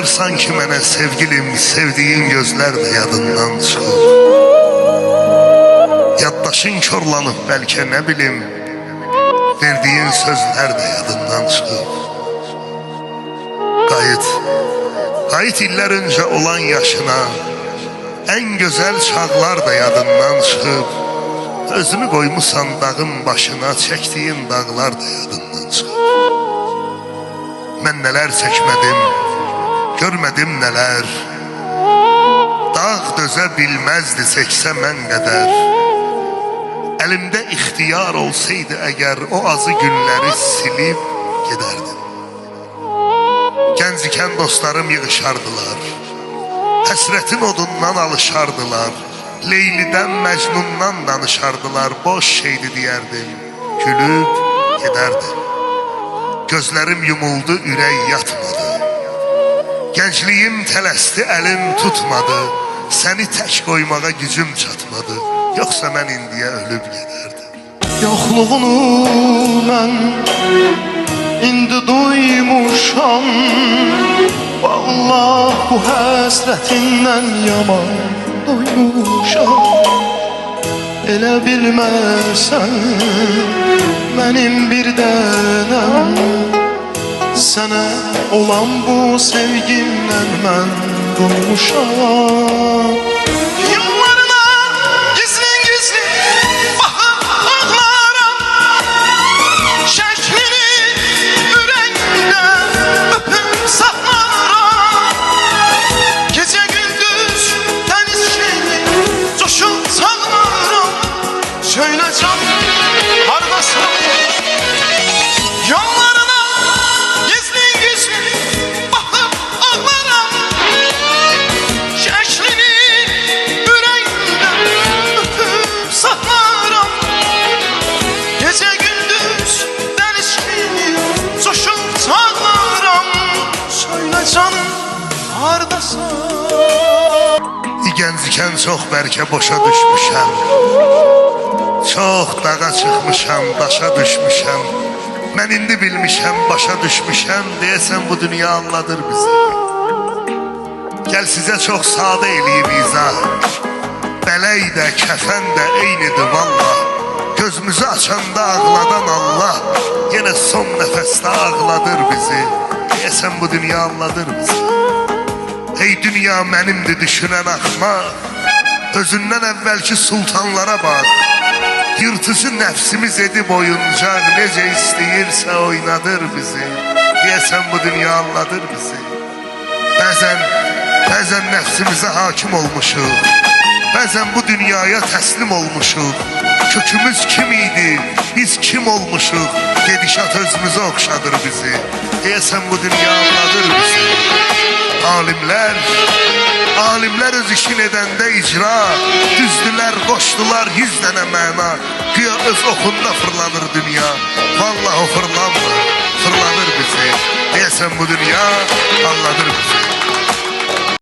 sanki mənə sevgilim, sevdiğin gözler de yadından çıxır. Yaddaşın körlanıb bəlkə nə bilim, verdiğin sözler de yadından çıxır. Qayıt iller önce olan yaşına, en güzel çağlar da yadından çıxıb. Özünü qoymusan dağın başına, çəkdiyin dağlar da yadından çıxıb. Mən nələr çəkmədim, görmədim nələr. Dağ dözə bilməzdi çəksə mən qədər. Əlimdə ixtiyar olsaydı əgər, o azı günləri silib gedərdim. Gənc ikən dostlarım yığışardılar, həsrətin odundan alışardılar. Leylidən, Məcnundan danışardılar, boş şeydi deyərdim, gülüb gedərdim. Gözlərim yumuldu, ürək yatmadı. Gəncliyim tələsdi, əlim tutmadı. Səni tək qoymağa gücüm çatmadı. Yoxsa mən indiyə ölüb gedərdim. Yoxluğunu mən indi duymuşam. Vallahi bu həsrətindən yaman doymuşam. Elə bilməsən mənim bir dənəm, sənə olan bu sevgimdən mən doymuşam. Yollarına gizli baxıb ağlaram, şəklini ürəyimdə öpüb saxlaram. Gecə gündüz dəniz kimi coşub çağlaram. Söylə canım, hardasan? Yollarına gizli baxıb ağlaram, şəklini ürəyimdə öpüb saxlaram. Gecə gündüz dəniz kimi coşub çağlaram. Söylə canım, hardasan? Gənc ikən çox bəlkə boşa düşmüşəm. Çox dağa çıxmışam, daşa düşmüşəm. Mən indi bilmişəm, başa düşmüşəm. Deyəsən bu dünya anladır bizi. Gəl sizə çox sadə eləyib izah. Bələk də, kəfən də eynidir vallah. Gözümüzü açanda ağladan Allah, yenə son nəfəsdə ağladır bizi. Deyəsən bu dünya anladır bizi. Ey dünya mənimdir düşünən axmaq, özündən əvvəlki sultanlara bax. Yırtıcı nəfsimiz edib oyuncaq, necə istəyirsə oynadır bizi. Deyəsən bu dünya anladır bizi. Bəzən nəfsimizə hakim olmuşuq, bəzən bu dünyaya təslim olmuşuq. Kökümüz kim idi, biz kim olmuşuq, gedişat özümüzə oxşadır bizi. Deyəsən bu dünya anladır bizi. Alimlər öz işin edəndə icra, düzdülər, qoşdular 100 dənə məna. Güya öz oxunda fırlanır dünya, vallahi o fırlanmır, fırlanır bizi. Deyəsən bu dünya anladır bizi.